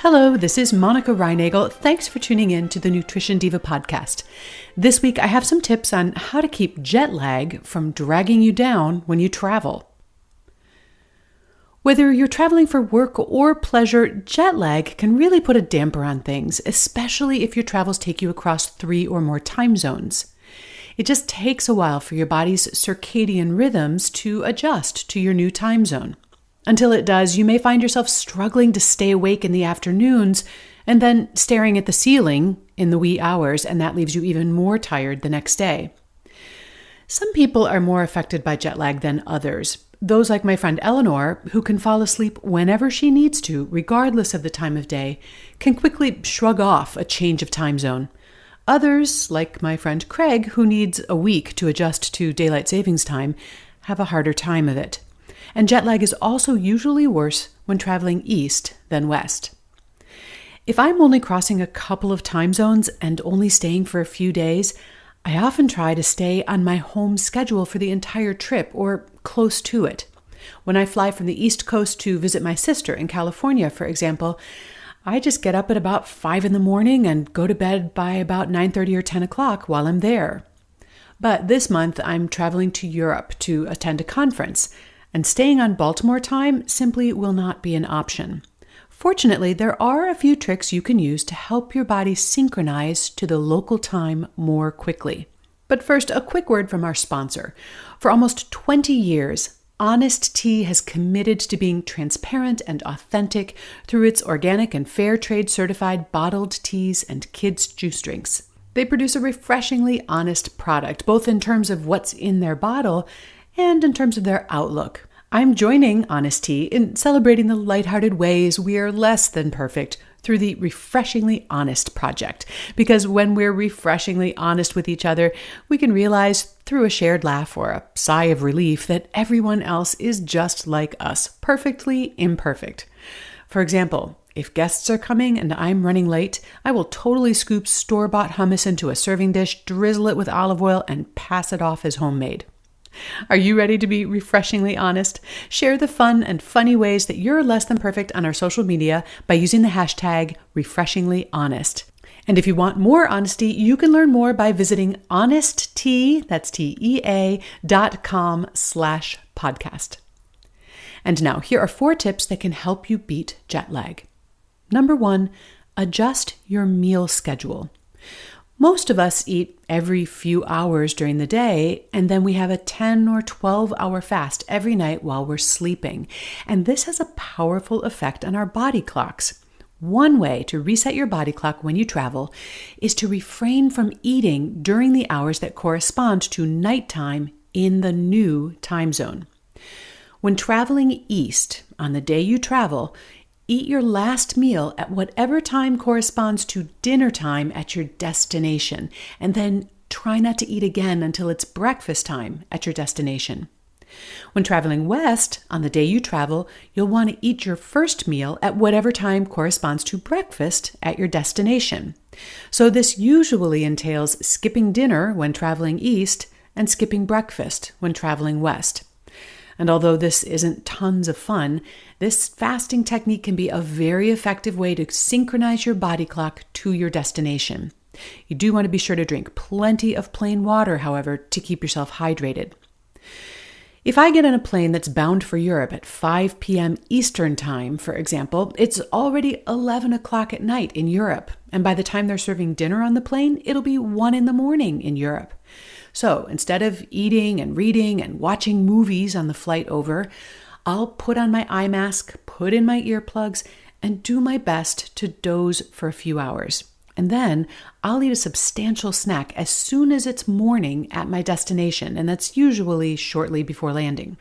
Hello, this is Monica Reinagel. Thanks for tuning in to the Nutrition Diva podcast. This week I have some tips on how to keep jet lag from dragging you down when you travel. Whether you're traveling for work or pleasure, jet lag can really put a damper on things, especially if your travels take you across 3 or more time zones. It just takes a while for your body's circadian rhythms to adjust to your new time zone. Until it does, you may find yourself struggling to stay awake in the afternoons and then staring at the ceiling in the wee hours, and that leaves you even more tired the next day. Some people are more affected by jet lag than others. Those like my friend Eleanor, who can fall asleep whenever she needs to, regardless of the time of day, can quickly shrug off a change of time zone. Others, like my friend Craig, who needs a week to adjust to daylight savings time, have a harder time of it. And jet lag is also usually worse when traveling east than west. If I'm only crossing a couple of time zones and only staying for a few days, I often try to stay on my home schedule for the entire trip or close to it. When I fly from the East Coast to visit my sister in California, for example, I just get up at about 5 in the morning and go to bed by about 9:30 or 10 o'clock while I'm there. But this month I'm traveling to Europe to attend a conference, and staying on Baltimore time simply will not be an option. Fortunately, there are a few tricks you can use to help your body synchronize to the local time more quickly. But first, a quick word from our sponsor. For almost 20 years, Honest Tea has committed to being transparent and authentic through its organic and fair trade certified bottled teas and kids' juice drinks. They produce a refreshingly honest product, both in terms of what's in their bottle and in terms of their outlook. I'm joining Honest Tea in celebrating the lighthearted ways we are less than perfect through the Refreshingly Honest project. Because when we're refreshingly honest with each other, we can realize through a shared laugh or a sigh of relief that everyone else is just like us, perfectly imperfect. For example, if guests are coming and I'm running late, I will totally scoop store-bought hummus into a serving dish, drizzle it with olive oil, and pass it off as homemade. Are you ready to be refreshingly honest? Share the fun and funny ways that you're less than perfect on our social media by using the hashtag refreshinglyhonest. And if you want more honesty, you can learn more by visiting honesttea, that's TEA.com/podcast. And now here are 4 tips that can help you beat jet lag. Number 1, adjust your meal schedule. Most of us eat every few hours during the day, and then we have a 10 or 12-hour fast every night while we're sleeping. And this has a powerful effect on our body clocks. One way to reset your body clock when you travel is to refrain from eating during the hours that correspond to nighttime in the new time zone. When traveling east on the day you travel, eat your last meal at whatever time corresponds to dinner time at your destination, and then try not to eat again until it's breakfast time at your destination. When traveling west, on the day you travel, you'll want to eat your first meal at whatever time corresponds to breakfast at your destination. So this usually entails skipping dinner when traveling east and skipping breakfast when traveling west. And although this isn't tons of fun, this fasting technique can be a very effective way to synchronize your body clock to your destination. You do want to be sure to drink plenty of plain water, however, to keep yourself hydrated. If I get on a plane that's bound for Europe at 5 p.m. Eastern Time, for example, it's already 11 o'clock at night in Europe. And by the time they're serving dinner on the plane, it'll be 1 in the morning in Europe. So instead of eating and reading and watching movies on the flight over, I'll put on my eye mask, put in my earplugs, and do my best to doze for a few hours. And then I'll eat a substantial snack as soon as it's morning at my destination, and that's usually shortly before landing.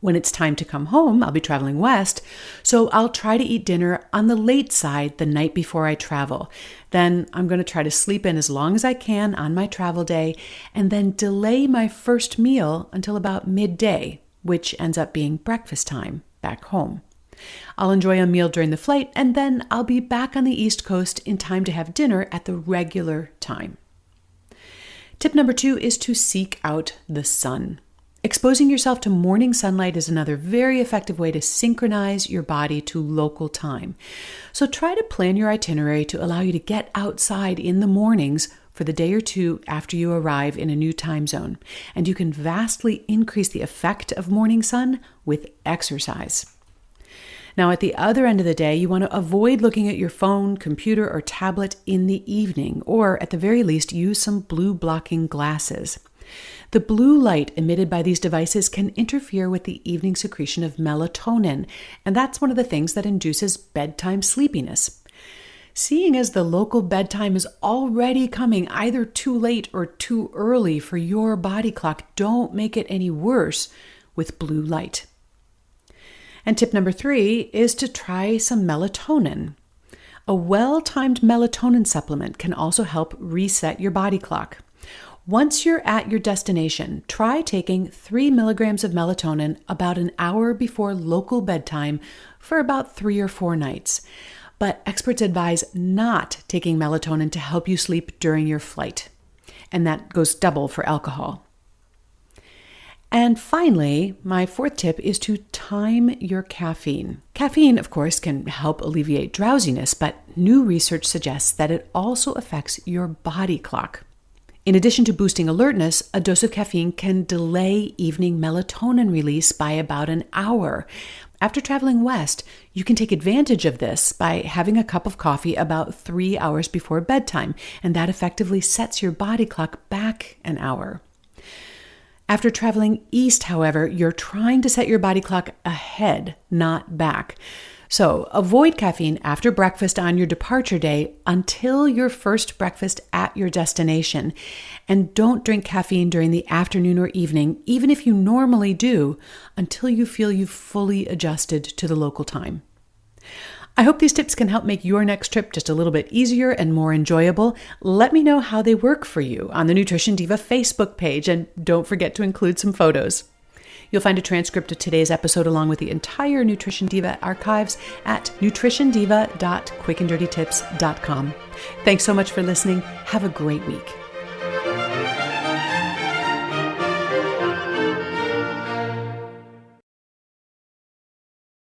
When it's time to come home, I'll be traveling west, so I'll try to eat dinner on the late side the night before I travel. Then I'm going to try to sleep in as long as I can on my travel day, and then delay my first meal until about midday, which ends up being breakfast time back home. I'll enjoy a meal during the flight, and then I'll be back on the East Coast in time to have dinner at the regular time. Tip number 2 is to seek out the sun. Exposing yourself to morning sunlight is another very effective way to synchronize your body to local time. So try to plan your itinerary to allow you to get outside in the mornings for the day or two after you arrive in a new time zone. And you can vastly increase the effect of morning sun with exercise. Now, at the other end of the day, you want to avoid looking at your phone, computer, or tablet in the evening, or at the very least, use some blue blocking glasses. The blue light emitted by these devices can interfere with the evening secretion of melatonin, and that's one of the things that induces bedtime sleepiness. Seeing as the local bedtime is already coming either too late or too early for your body clock, don't make it any worse with blue light. And tip number 3 is to try some melatonin. A well-timed melatonin supplement can also help reset your body clock. Once you're at your destination, try taking 3 milligrams of melatonin about an hour before local bedtime for about 3 or 4 nights. But experts advise not taking melatonin to help you sleep during your flight. And that goes double for alcohol. And finally, my 4th tip is to time your caffeine. Caffeine, of course, can help alleviate drowsiness, but new research suggests that it also affects your body clock. In addition to boosting alertness, a dose of caffeine can delay evening melatonin release by about an hour. After traveling west, you can take advantage of this by having a cup of coffee about 3 hours before bedtime, and that effectively sets your body clock back an hour. After traveling east, however, you're trying to set your body clock ahead, not back. So avoid caffeine after breakfast on your departure day until your first breakfast at your destination. And don't drink caffeine during the afternoon or evening, even if you normally do, until you feel you've fully adjusted to the local time. I hope these tips can help make your next trip just a little bit easier and more enjoyable. Let me know how they work for you on the Nutrition Diva Facebook page, and don't forget to include some photos. You'll find a transcript of today's episode along with the entire Nutrition Diva archives at nutritiondiva.quickanddirtytips.com. Thanks so much for listening. Have a great week.